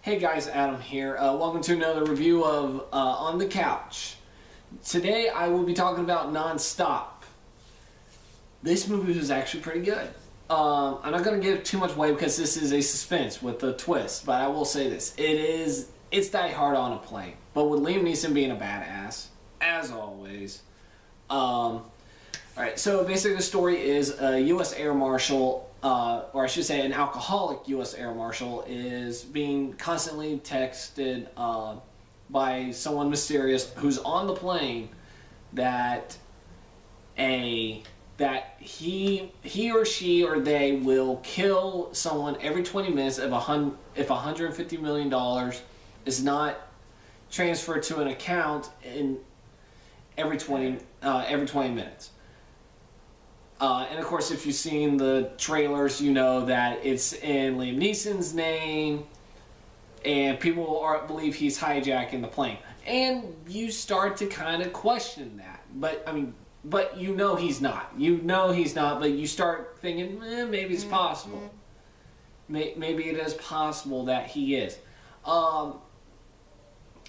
Hey guys, Adam here. Welcome to another review of On the Couch. Today I will be talking about Non-Stop. This movie was actually pretty good. I'm not going to give too much away because this is a suspense with a twist, but I will say this. It's Die Hard on a plane, but with Liam Neeson being a badass, as always. Alright, so basically the story is a U.S. Air Marshal, or I should say an alcoholic U.S. Air Marshal, is being constantly texted by someone mysterious who's on the plane that he or she or they will kill someone every 20 minutes if $150 million is not transferred to an account in every 20 minutes. And of course, if you've seen the trailers, you know that it's in Liam Neeson's name, and people believe he's hijacking the plane. And you start to kind of question that. But you know he's not. You know he's not, but you start thinking, maybe it's possible. Maybe it is possible that he is.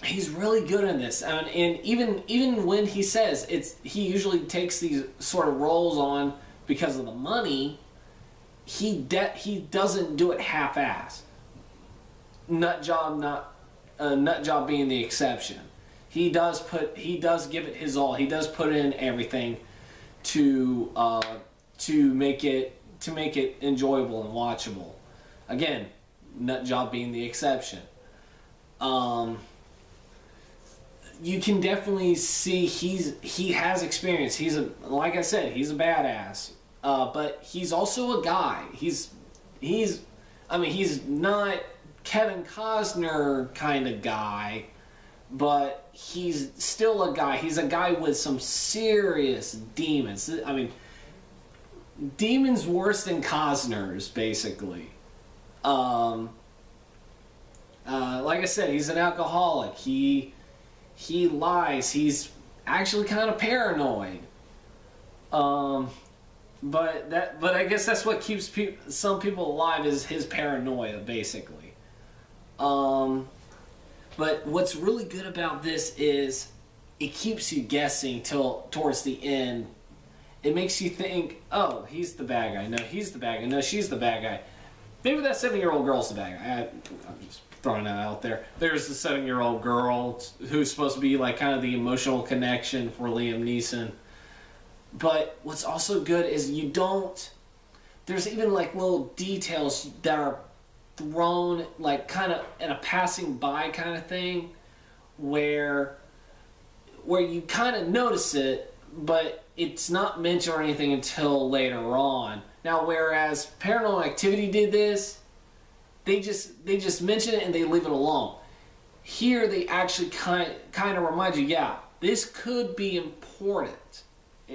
He's really good in this, and even when he says he usually takes these sort of roles on because of the money. He doesn't do it half-assed. Nut job being the exception. He does give it his all. He does put in everything to make it enjoyable and watchable. Again, nut job being the exception. You can definitely see he has experience. Like I said, he's a badass. But he's also a guy. He's not Kevin Costner kind of guy, but he's still a guy. He's a guy with some serious demons. Demons worse than Costner's, basically. Like I said, he's an alcoholic. He lies. He's actually kind of paranoid. But I guess that's what keeps some people alive, is his paranoia, basically. But what's really good about this is it keeps you guessing towards the end. It makes you think, oh, he's the bad guy. No, he's the bad guy. No, she's the bad guy. Maybe that 7-year-old girl's the bad guy. I'm just throwing that out there. There's the 7-year-old girl who's supposed to be like kind of the emotional connection for Liam Neeson. But what's also good is there's even like little details that are thrown like kind of in a passing by kind of thing where you kind of notice it, but it's not mentioned or anything until later on. Now, whereas Paranormal Activity did this, they just mention it and they leave it alone. Here they actually kind of remind you, yeah, this could be important,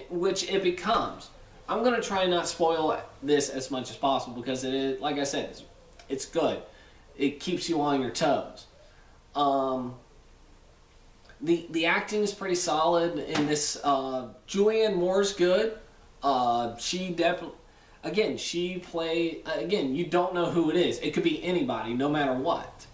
which it becomes. I'm going to try and not spoil this as much as possible because it is, like I said, it's good. It keeps you on your toes. The acting is pretty solid in this. Julianne Moore's good. She definitely, again, you don't know who it is. It could be anybody, no matter what.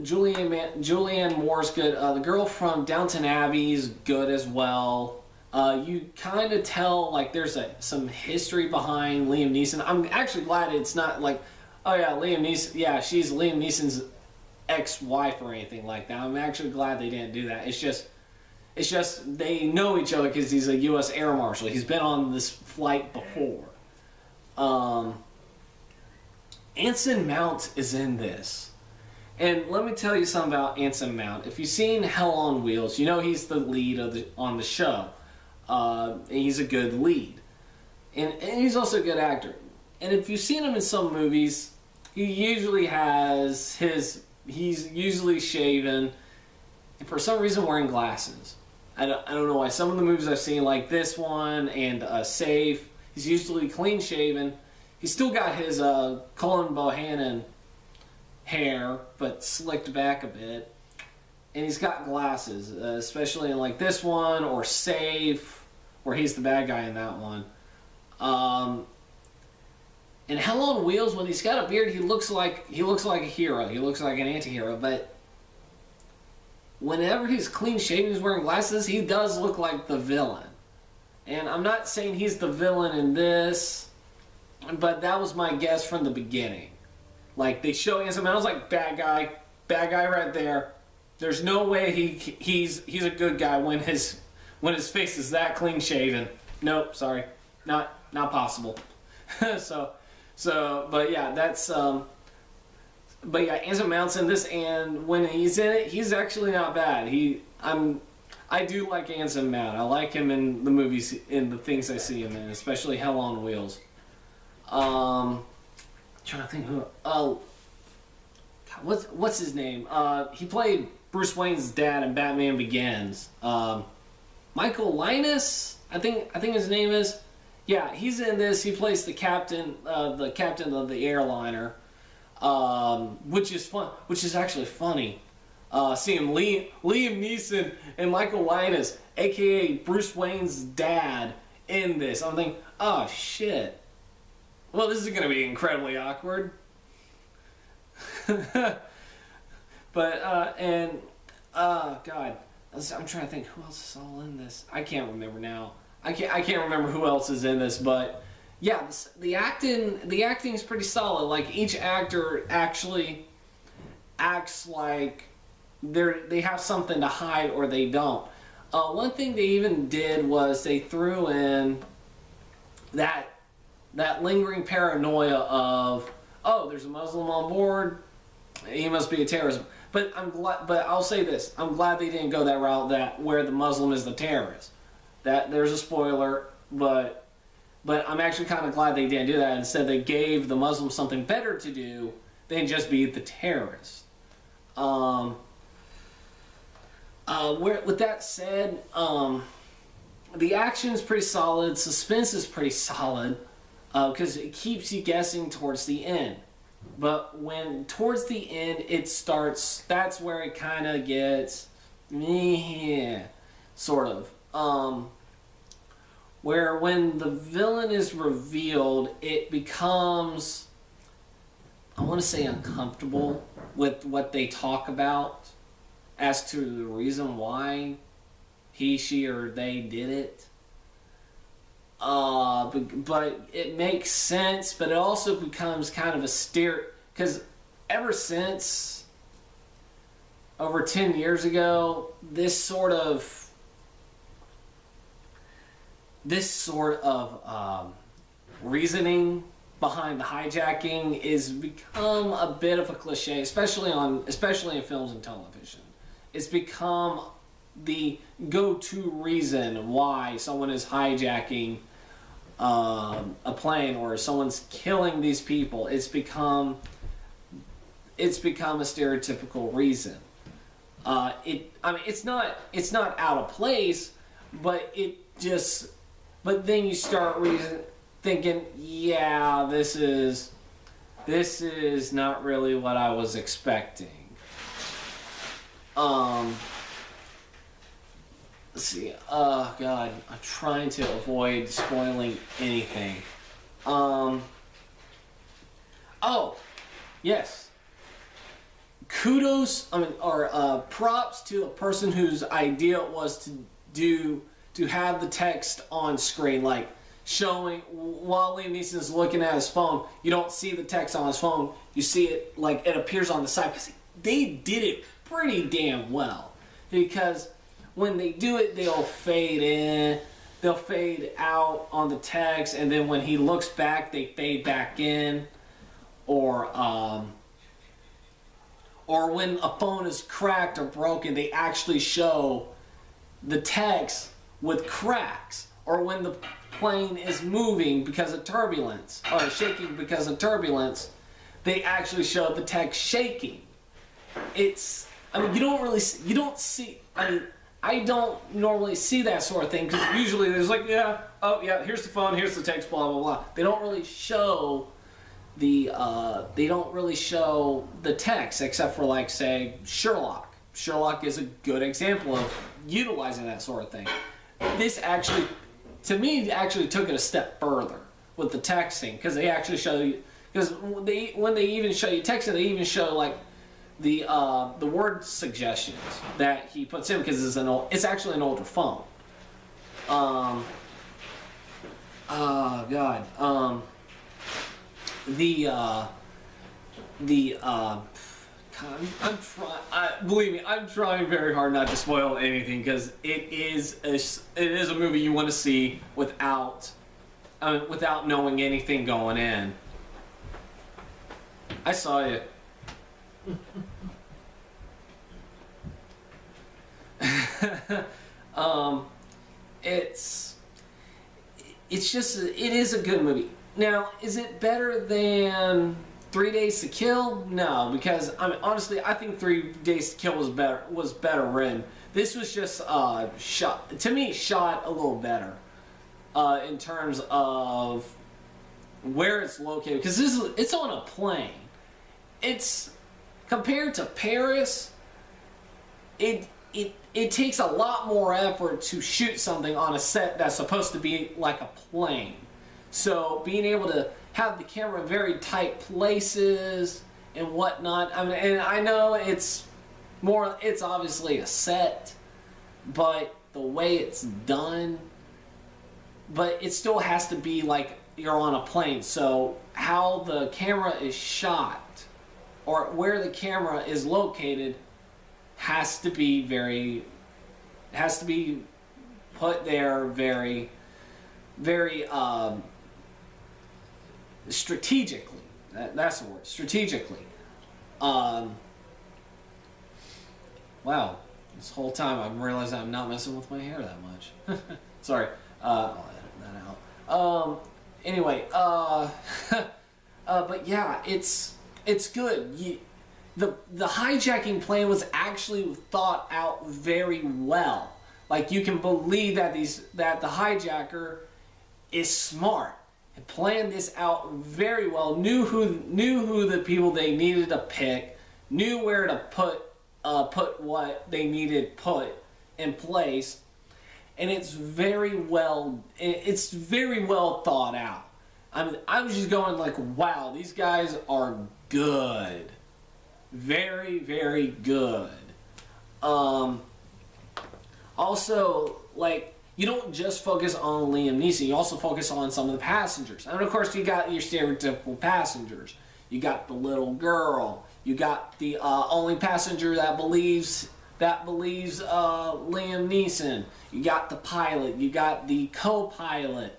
Julianne Moore's good. The girl from Downton Abbey is good as well. You kind of tell like there's some history behind Liam Neeson. I'm actually glad it's not like, oh yeah, Liam Neeson. Yeah, she's Liam Neeson's ex-wife or anything like that. I'm actually glad they didn't do that. It's just they know each other because he's a U.S. Air Marshal. He's been on this flight before. Anson Mount is in this. And let me tell you something about Anson Mount. If you've seen Hell on Wheels, you know he's the lead on the show. He's a good lead. And he's also a good actor. And if you've seen him in some movies, he's usually shaven, and for some reason wearing glasses. I don't know why. Some of the movies I've seen, like this one and Safe, he's usually clean shaven. He's still got his Colin Bohannon hair, but slicked back a bit. And he's got glasses, especially in like this one or Safe where he's the bad guy in that one. In Hell on Wheels, when he's got a beard, he looks like a hero. He looks like an anti-hero. But whenever he's clean shaven, he's wearing glasses, he does look like the villain. And I'm not saying he's the villain in this, but that was my guess from the beginning. Like, they show Anson Mount, I was like, bad guy right there. There's no way he's a good guy when his face is that clean shaven. Nope, sorry, not possible. But yeah, that's but yeah, Anson Mount's in this, and when he's in it, he's actually not bad. I do like Anson Mount. I like him in the movies, in the things I see him in, especially Hell on Wheels. Trying to think who. Oh, God, what's his name? He played Bruce Wayne's dad in Batman Begins. Michael Linus, I think his name is. Yeah, he's in this. He plays the captain of the airliner, which is fun. Which is actually funny. Seeing Liam Neeson and Michael Linus, aka Bruce Wayne's dad, in this. I'm thinking, oh shit. Well, this is going to be incredibly awkward. But God, I'm trying to think who else is all in this. I can't remember now. I can't remember who else is in this, but yeah, the acting is pretty solid. Like, each actor actually acts like they have something to hide, or they don't. One thing they even did was they threw in that lingering paranoia of, oh, there's a Muslim on board, he must be a terrorist. But I'll say this: I'm glad they didn't go that route, where the Muslim is the terrorist. That there's a spoiler, but I'm actually kind of glad they didn't do that. Instead, they gave the Muslims something better to do than just be the terrorist. With that said, the action is pretty solid. Suspense is pretty solid, because it keeps you guessing towards the end. But when towards the end it starts, that's where it kind of gets, sort of. Where when the villain is revealed, it becomes, I want to say, uncomfortable with what they talk about as to the reason why he, she, or they did it. But it makes sense, but it also becomes kind of a because ever since over 10 years ago, this sort of reasoning behind the hijacking is become a bit of a cliche, especially in films and television. It's become the go-to reason why someone is hijacking a plane, or someone's killing these people. It's become a stereotypical reason. It's not out of place, but then you start thinking, yeah, this is not really what I was expecting. Let's see. Oh God, I'm trying to avoid spoiling anything. Oh, yes. Kudos. Props to a person whose idea it was to have the text on screen, like showing while Liam Neeson's looking at his phone. You don't see the text on his phone. You see it like it appears on the side, because they did it pretty damn well. Because when they do it, they'll fade in, they'll fade out on the text, and then when he looks back, they fade back in. Or when a phone is cracked or broken, they actually show the text with cracks. Or when the plane is moving because of turbulence, or shaking because of turbulence, they actually show the text shaking. I don't normally see that sort of thing, because usually there's like, here's the phone, here's the text, blah blah blah. They don't really show the text, except for, like, say, Sherlock. Sherlock is a good example of utilizing that sort of thing. This actually to me, actually took it a step further with the texting, because they actually show you, because when they even show you texting, they even show like the word suggestions that he puts in, because it's actually an older phone. Oh God. I'm trying. Believe me, I'm trying very hard not to spoil anything, because it is a movie you want to see without knowing anything going in. I saw you. It is a good movie. Now, is it better than 3 Days to Kill? No, because honestly, I think 3 Days to Kill was better written. This was just shot a little better in terms of where it's located, because it's on a plane. It's compared to Paris. It takes a lot more effort to shoot something on a set that's supposed to be like a plane. So being able to have the camera in very tight places and whatnot. I mean, and I know it's obviously a set, but the way it's done, but it still has to be like you're on a plane. So how the camera is shot, or where the camera is located, has to be put there very, very strategically. That's the word, strategically. Wow, this whole time I'm realizing I'm not messing with my hair that much. Sorry, I'll edit that out. Anyway, but yeah, it's good. The hijacking plan was actually thought out very well. Like, you can believe that the hijacker is smart and planned this out very well. Knew who the people they needed to pick. Knew where to put what they needed put in place, and it's very well thought out. I mean, I was just going like, wow, these guys are good. Very, very good. Also, like, you don't just focus on Liam Neeson, you also focus on some of the passengers. And of course, you got your stereotypical passengers. You got the little girl. You got the only passenger that believes Liam Neeson. You got the pilot. You got the co-pilot.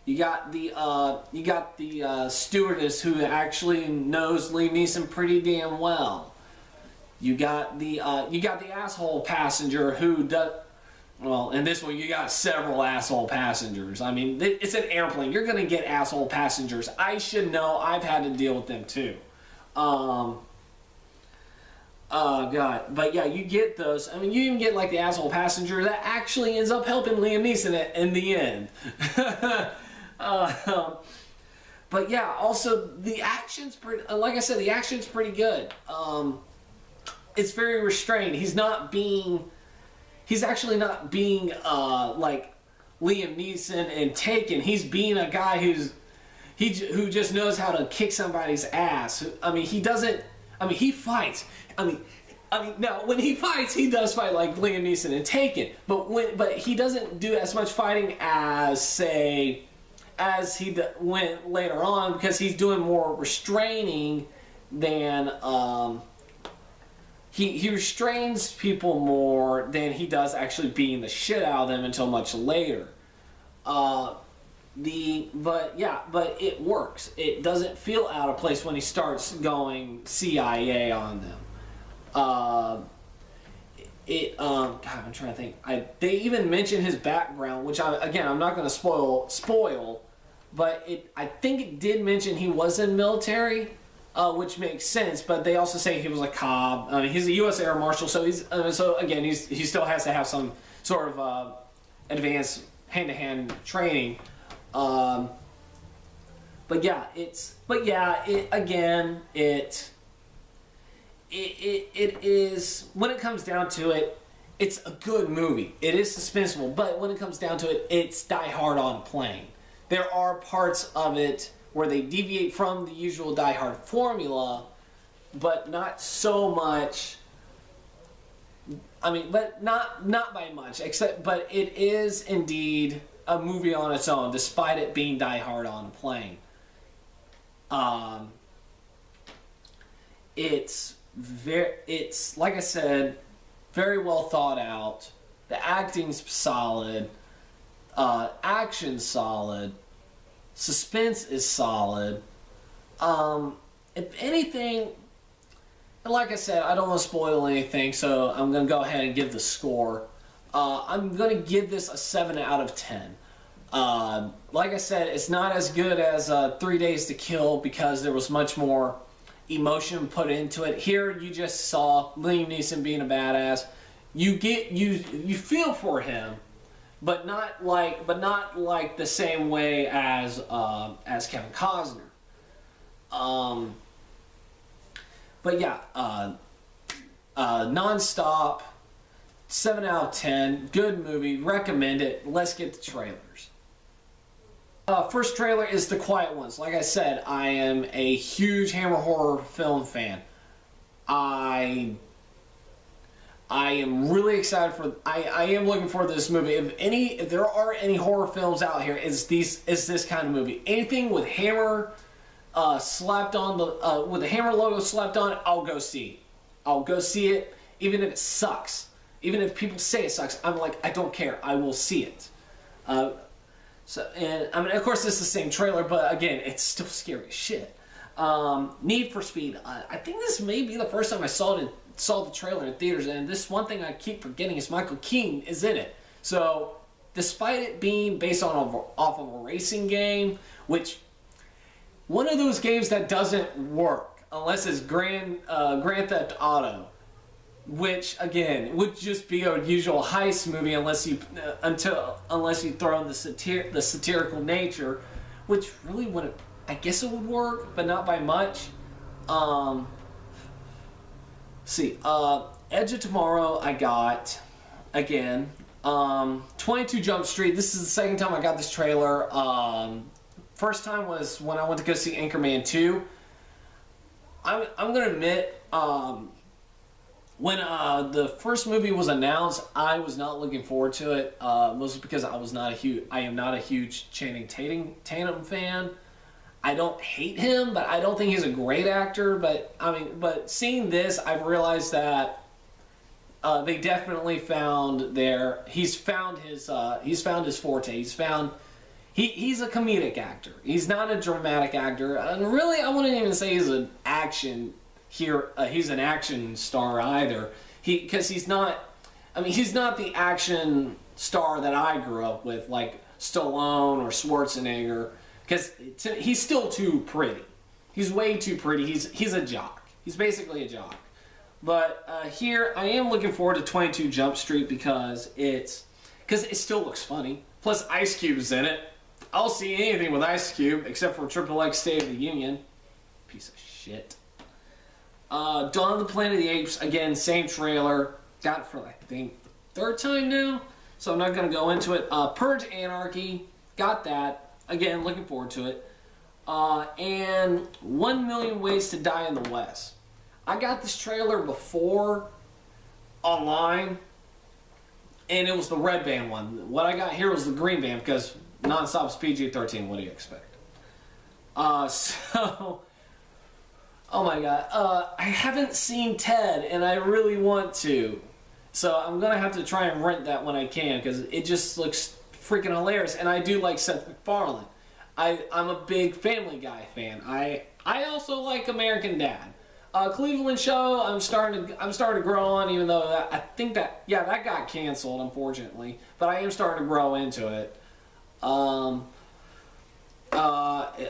You got the stewardess who actually knows Liam Neeson pretty damn well. You got the asshole passenger who does. Well, in this one, you got several asshole passengers. I mean, it's an airplane. You're gonna get asshole passengers. I should know. I've had to deal with them too. God. But yeah, you get those. I mean, you even get like the asshole passenger that actually ends up helping Liam Neeson in the end. But yeah, also the action's pretty. Like I said, the action's pretty good. It's very restrained. He's actually not being like Liam Neeson in Taken. He's being a guy who just knows how to kick somebody's ass. I mean, he doesn't. I mean, he fights. I mean, now when he fights, he does fight like Liam Neeson in Taken. But he doesn't do as much fighting as he went later on, because he's doing more restraining than he restrains people more than he does actually beating the shit out of them until much later. But it works. It doesn't feel out of place when he starts going CIA on them. God, I'm trying to think. They even mention his background, which I'm not going to spoil, but I think it did mention he was in military, which makes sense. But they also say he was a cop. I mean, he's a U.S. Air Marshal, so he still has to have some sort of advanced hand-to-hand training. It is, when it comes down to it, it's a good movie. It is suspenseful, but when it comes down to it, it's Die Hard on plane. There are parts of it where they deviate from the usual Die Hard formula, but not so much. I mean, but not by much, but it is indeed a movie on its own, despite it being Die Hard on a plane. It's like I said, very well thought out. The acting's solid, action's solid, suspense is solid. If anything, like I said, I don't want to spoil anything, so I'm going to go ahead and give the score. I'm going to give this a 7 out of 10. Like I said, it's not as good as 3 Days to Kill because there was much more emotion put into it. Here, you just saw Liam Neeson being a badass. You feel for him, but not like the same way as Kevin Costner. But yeah, non-stop, 7 out of 10, good movie, recommend it. Let's get the trailers. First trailer is The Quiet Ones. Like I said, I am a huge Hammer horror film fan. I am really excited for. I am looking forward to this movie. If there are any horror films out here, is this kind of movie. Anything with Hammer slapped on with the Hammer logo slapped on it, I'll go see. I'll go see it, even if it sucks. Even if people say it sucks, I'm like, I don't care. I will see it. And I mean, of course, it's the same trailer, but again, it's still scary as shit. Need for Speed. I think this may be the first time I saw the trailer in theaters, and this one thing I keep forgetting is Michael Keaton is in it. So, despite it being based off of a racing game, which one of those games that doesn't work unless it's Grand Theft Auto, which again would just be a usual heist movie unless you throw in the satirical nature, which really wouldn't. I guess it would work, but not by much. Edge of Tomorrow I got again. 22 Jump Street. This is the second time I got this trailer. First time was when I went to go see Anchorman 2. I'm gonna admit, when the first movie was announced, I was not looking forward to it. Mostly because I am not a huge Channing Tatum fan. I don't hate him, but I don't think he's a great actor. But seeing this, I've realized that they definitely found he's found his forte. He's a comedic actor. He's not a dramatic actor. And really, I wouldn't even say he's an action he's an action star either. Because he's not the action star that I grew up with, like Stallone or Schwarzenegger. Because he's still too pretty. He's way too pretty. He's a jock. He's basically a jock. But here, I am looking forward to 22 Jump Street because it still looks funny. Plus, Ice Cube's in it. I'll see anything with Ice Cube except for XXX State of the Union. Piece of shit. Dawn of the Planet of the Apes, again, same trailer. Got it for, I think, third time now. So I'm not going to go into it. Purge Anarchy, got that. Again, looking forward to it. And 1 Million Ways to Die in the West. I got this trailer before online, and it was the red band one. What I got here was the green band because non-stop's PG-13. What do you expect? Oh my god. I haven't seen Ted, and I really want to. So I'm going to have to try and rent that when I can, because it just looks freaking hilarious. And I do like Seth MacFarlane. I'm a big Family Guy fan. I also like American Dad. Cleveland Show, I'm starting to grow on, even though I think that got canceled, unfortunately. But I am starting to grow into it.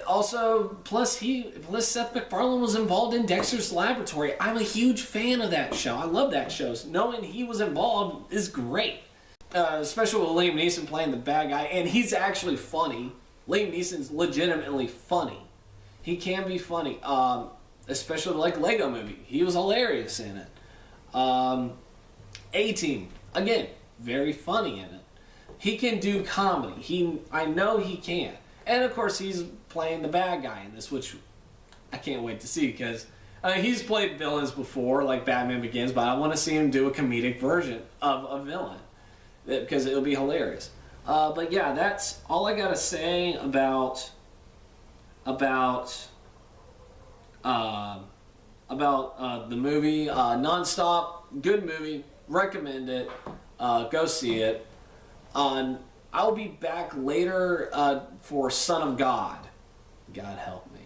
Also, plus Seth MacFarlane was involved in Dexter's Laboratory. I'm a huge fan of that show. I love that show. So knowing he was involved is great. Especially with Liam Neeson playing the bad guy, and he's actually funny. Liam Neeson's legitimately funny. He can be funny. Especially like Lego Movie. He was hilarious in it. A-Team. Again, very funny in it. He can do comedy. I know he can. And of course, he's playing the bad guy in this, which I can't wait to see because he's played villains before, like Batman Begins, but I want to see him do a comedic version of a villain because it'll be hilarious. But yeah, that's all I gotta say about the movie. Nonstop, good movie. Recommend it. Go see it. I'll be back later for Son of God. God help me.